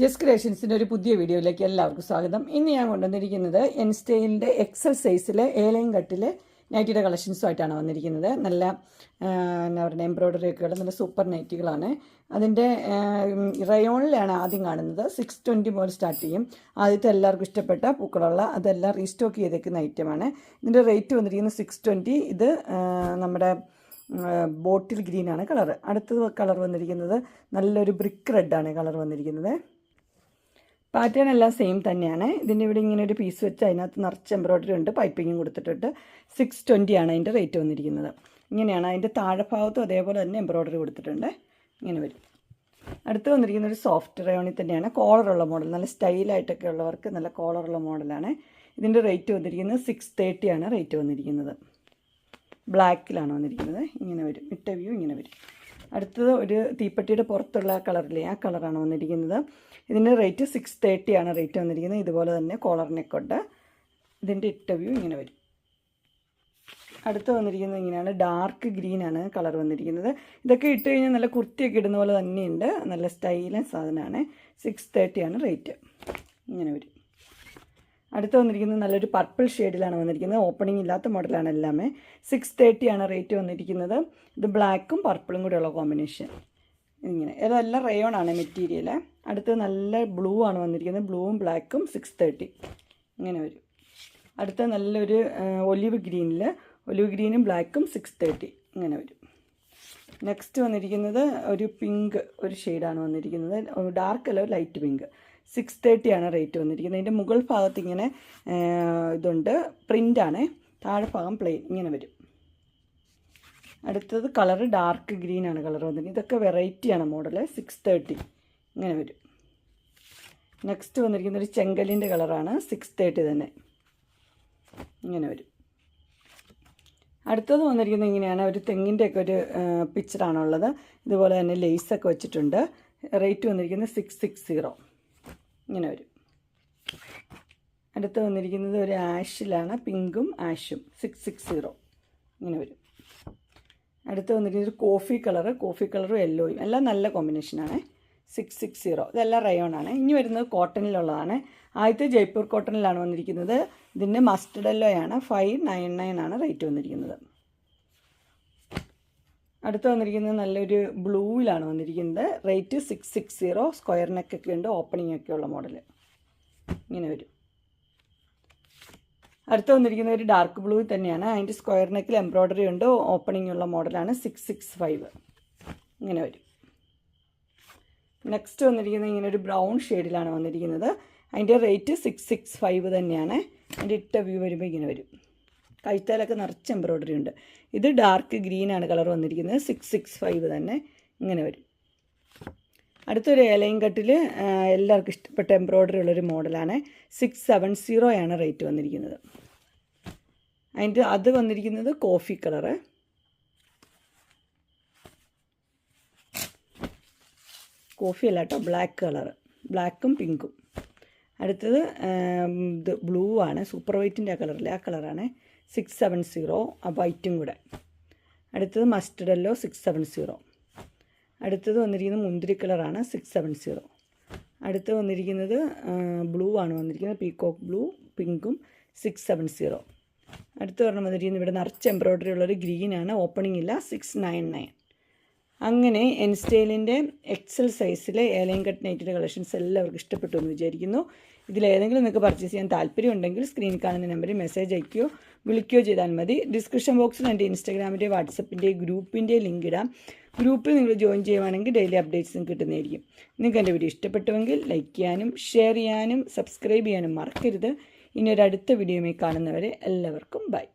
Just ക്രിയേഷൻസിൻ്റെ ഒരു പുതിയ വീഡിയോയിലേക്ക് എല്ലാവർക്കും സ്വാഗതം. ഇന്ന് ഞാൻ കൊണ്ടുവന്നിരിക്കുന്നത് എൻ സ്റ്റൈലിൻ്റെ എക്സൽ സൈസിലെ ഏലയും കട്ടിലെ നൈറ്റിയുടെ കളക്ഷൻസുമായിട്ടാണ് വന്നിരിക്കുന്നത്. നല്ല എന്താ പറയുക എംബ്രോയ്ഡറി ഒക്കെ ഉള്ള നല്ല സൂപ്പർ നൈറ്റികളാണ്. അതിൻ്റെ റയോണിലാണ് ആദ്യം കാണുന്നത്. 620 മുതൽ സ്റ്റാർട്ട് ചെയ്യും. ആദ്യത്തെ എല്ലാവർക്കും ഇഷ്ടപ്പെട്ട പൂക്കളുള്ള അതെല്ലാം റീസ്റ്റോക്ക് ചെയ്തേക്കുന്ന ഐറ്റമാണ്. ഇതിൻ്റെ റേറ്റ് വന്നിരിക്കുന്നത് 620. ഇത് നമ്മുടെ ബോട്ടിൽ ഗ്രീനാണ് കളർ. അടുത്തത് കളർ വന്നിരിക്കുന്നത് നല്ലൊരു ബ്രിക്ക് റെഡാണ് കളർ വന്നിരിക്കുന്നത്. പാറ്റേൺ എല്ലാം സെയിം തന്നെയാണ്. ഇതിൻ്റെ ഇവിടെ ഇങ്ങനെ ഒരു പീസ് വെച്ച് അതിനകത്ത് നിറച്ച് എംബ്രോയ്ഡറി ഉണ്ട്, പൈപ്പിങ്ങും കൊടുത്തിട്ടുണ്ട്. 620 ആണ് അതിൻ്റെ റേറ്റ് വന്നിരിക്കുന്നത്. ഇങ്ങനെയാണ് അതിൻ്റെ താഴെഭാഗത്തും അതേപോലെ തന്നെ എംബ്രോയ്ഡറി കൊടുത്തിട്ടുണ്ട്. ഇങ്ങനെ വരും. അടുത്ത് വന്നിരിക്കുന്ന ഒരു സോഫ്റ്റ് റയോണിൽ തന്നെയാണ്, കോളറുള്ള മോഡൽ. നല്ല സ്റ്റൈലായിട്ടൊക്കെ ഉള്ളവർക്ക് നല്ല കോളറുള്ള മോഡലാണ്. ഇതിൻ്റെ റേറ്റ് വന്നിരിക്കുന്നത് 630 ആണ് റേറ്റ് വന്നിരിക്കുന്നത്. ബ്ലാക്കിലാണ് വന്നിരിക്കുന്നത്. ഇങ്ങനെ വരും, ഇട്ട വ്യൂ ഇങ്ങനെ വരും. അടുത്തത് ഒരു തീപ്പെട്ടിയുടെ പുറത്തുള്ള കളറില്ലേ, ആ കളറാണ് വന്നിരിക്കുന്നത്. ഇതിൻ്റെ റേറ്റ് 630 ആണ് റേറ്റ് വന്നിരിക്കുന്നത്. ഇതുപോലെ തന്നെ കോളർ നെക്കുണ്ട്. ഇതിൻ്റെ ഇട്ട വ്യൂ ഇങ്ങനെ വരും. അടുത്ത് വന്നിരിക്കുന്നത് ഇങ്ങനെയാണ്, ഡാർക്ക് ഗ്രീനാണ് കളർ വന്നിരിക്കുന്നത്. ഇതൊക്കെ ഇട്ട് കഴിഞ്ഞാൽ നല്ല കുർത്തിയൊക്കെ ഇടുന്ന പോലെ തന്നെയുണ്ട്. നല്ല സ്റ്റൈലൻ സാധനമാണ്. 630 ആണ് റേറ്റ്. ഇങ്ങനെ വരും. അടുത്ത് വന്നിരിക്കുന്നത് നല്ലൊരു പർപ്പിൾ ഷെയ്ഡിലാണ് വന്നിരിക്കുന്നത്. ഓപ്പണിംഗ് ഇല്ലാത്ത മോഡലാണ് എല്ലാമേ. 630 ആണ് റേറ്റ് വന്നിരിക്കുന്നത്. ഇത് ബ്ലാക്കും പർപ്പിളും കൂടെയുള്ള കോമ്പിനേഷൻ. ഇങ്ങനെ ഇതെല്ലാം റയോണാണ് മെറ്റീരിയൽ. അടുത്ത് നല്ല ബ്ലൂ ആണ് വന്നിരിക്കുന്നത്. ബ്ലൂവും ബ്ലാക്കും 630 ഇങ്ങനെ വരും. അടുത്ത നല്ലൊരു ഒലിവ് ഗ്രീനും ബ്ലാക്കും 630 ഇങ്ങനെ വരും. നെക്സ്റ്റ് വന്നിരിക്കുന്നത് ഒരു പിങ്ക് ഒരു ഷെയ്ഡാണ് വന്നിരിക്കുന്നത്. ഡാർക്ക് അല്ല, ലൈറ്റ് പിങ്ക്. 630 ആണ് റേറ്റ് വന്നിരിക്കുന്നത്. അതിൻ്റെ മുകൾ ഭാഗത്ത് ഇങ്ങനെ ഇതുണ്ട്, പ്രിൻ്റാണ്. താഴെ ഭാഗം പ്ലെയിൻ ഇങ്ങനെ വരും. അടുത്തത് കളറ് ഡാർക്ക് ഗ്രീനാണ് കളർ വന്നിരിക്കുന്നത്. ഇതൊക്കെ വെറൈറ്റിയാണ് മോഡൽ. 630 ഇങ്ങനെ വരും. നെക്സ്റ്റ് വന്നിരിക്കുന്ന ഒരു ചെങ്കലിൻ്റെ കളറാണ്. 630 തന്നെ ഇങ്ങനെ വരും. അടുത്തത് വന്നിരിക്കുന്നത് ഇങ്ങനെയാണ്, ഒരു തെങ്ങിൻ്റെയൊക്കെ ഒരു പിക്ചറാണുള്ളത്. ഇതുപോലെ തന്നെ ലേസൊക്കെ വെച്ചിട്ടുണ്ട്. റേറ്റ് വന്നിരിക്കുന്നത് 660 ഇങ്ങനെ വരും. അടുത്ത് വന്നിരിക്കുന്നത് ഒരു ആഷിലാണ്, പിങ്കും ആഷും. 660 ഇങ്ങനെ വരും. അടുത്ത് വന്നിരിക്കുന്നത് ഒരു കോഫി കളറും യെല്ലോയും എല്ലാം നല്ല കോമ്പിനേഷനാണ്. 660 ഇതെല്ലാം റയോണാണ്. ഇനി വരുന്നത് കോട്ടണിലുള്ളതാണ്. ആദ്യത്തെ ജയ്പൂർ കോട്ടണിലാണ് വന്നിരിക്കുന്നത്. ഇതിൻ്റെ മസ്റ്റർഡ് യെല്ലോയാണ്. 599 ആണ് റേറ്റ് വന്നിരിക്കുന്നത്. അടുത്ത് വന്നിരിക്കുന്നത് നല്ലൊരു ബ്ലൂവിലാണ് വന്നിരിക്കുന്നത്. റേറ്റ് 660. സ്ക്വയർ നെക്കൊക്കെ ഉണ്ട്, ഓപ്പണിംഗ് ഒക്കെ ഉള്ള മോഡൽ ഇങ്ങനെ വരും. അടുത്ത് വന്നിരിക്കുന്ന ഒരു ഡാർക്ക് ബ്ലൂ തന്നെയാണ്. അതിൻ്റെ സ്ക്വയർ നെക്കിൽ എംബ്രോയ്ഡറി ഉണ്ട്, ഓപ്പണിംഗ് ഉള്ള മോഡലാണ്. 665 ഇങ്ങനെ വരും. നെക്സ്റ്റ് വന്നിരിക്കുന്നത് ഇങ്ങനെ ഒരു ബ്രൗൺ ഷെയ്ഡിലാണ് വന്നിരിക്കുന്നത്. അതിൻ്റെ റേറ്റ് 665 തന്നെയാണ്. അതിൻ്റെ ഇട്ട വ്യൂ വരുമ്പോൾ ഇങ്ങനെ വരും. കഴുത്തേലൊക്കെ നിറച്ച് എംബ്രോയ്ഡറി ഉണ്ട്. ഇത് ഡാർക്ക് ഗ്രീനാണ് കളർ വന്നിരിക്കുന്നത്. 665 തന്നെ ഇങ്ങനെ വരും. അടുത്തൊരു ഏലയും കട്ടിൽ എല്ലാവർക്കും ഇഷ്ടപ്പെട്ട എംബ്രോയ്ഡറി ഉള്ളൊരു മോഡലാണ്. 670 ആണ് റേറ്റ് വന്നിരിക്കുന്നത്. അതിൻ്റെ അത് വന്നിരിക്കുന്നത് കോഫി കളറ്. കോഫി അല്ല കേട്ടോ, ബ്ലാക്ക് കളറ്, ബ്ലാക്കും പിങ്കും. അടുത്തത് ഇത് ബ്ലൂ ആണ്, സൂപ്പർ വൈറ്റിൻ്റെ ആ കളറില്ലേ, ആ കളറാണ്. 670 ആ വൈറ്റും കൂടെ. അടുത്തത് മസ്റ്റർഡ് യെല്ലോ 670. അടുത്തത് വന്നിരിക്കുന്നത് മുന്തിരി കളറാണ്. 670. അടുത്ത് വന്നിരിക്കുന്നത് ബ്ലൂ ആണ് വന്നിരിക്കുന്നത്, പീകോക്ക് ബ്ലൂ പിങ്കും. 670. അടുത്ത് പറഞ്ഞാൽ വന്നിരിക്കുന്നത് ഇവിടെ നിറച്ച് എംബ്രോയ്ഡറി ഉള്ളൊരു ഗ്രീനാണ്, ഓപ്പണിംഗ് ഇല്ല. 699. അങ്ങനെ എൻ സ്റ്റൈലിൻ്റെ എക്സൽ സൈസിലെ ഏലയും കട്ട് നൈറ്റിൻ്റെ കളക്ഷൻസ് എല്ലാവർക്കും ഇഷ്ടപ്പെട്ടു എന്ന് വിചാരിക്കുന്നു. ഇതിലേതെങ്കിലും നിങ്ങൾക്ക് പർച്ചേസ് ചെയ്യാൻ താല്പര്യമുണ്ടെങ്കിൽ സ്ക്രീനിൽ കാണുന്ന നമ്പറിൽ മെസ്സേജ് അയക്കുകയോ വിളിക്കുകയോ ചെയ്താൽ മതി. ഡിസ്ക്രിപ്ഷൻ ബോക്സിൽ എൻ്റെ ഇൻസ്റ്റാഗ്രാമിൻ്റെ വാട്സപ്പിൻ്റെ ഗ്രൂപ്പിൻ്റെ ലിങ്ക് ഇടാം. ഗ്രൂപ്പിൽ നിങ്ങൾ ജോയിൻ ചെയ്യുവാണെങ്കിൽ ഡെയിലി അപ്ഡേറ്റ്സും കിട്ടുന്നതായിരിക്കും. നിങ്ങൾക്ക് എൻ്റെ വീഡിയോ ഇഷ്ടപ്പെട്ടുവെങ്കിൽ ലൈക്ക് ചെയ്യാനും ഷെയർ ചെയ്യാനും സബ്സ്ക്രൈബ് ചെയ്യാനും മറക്കരുത്. ഇനി ഒരു അടുത്ത വീഡിയോയുമായി കാണുന്നവരെ എല്ലാവർക്കും ബൈ.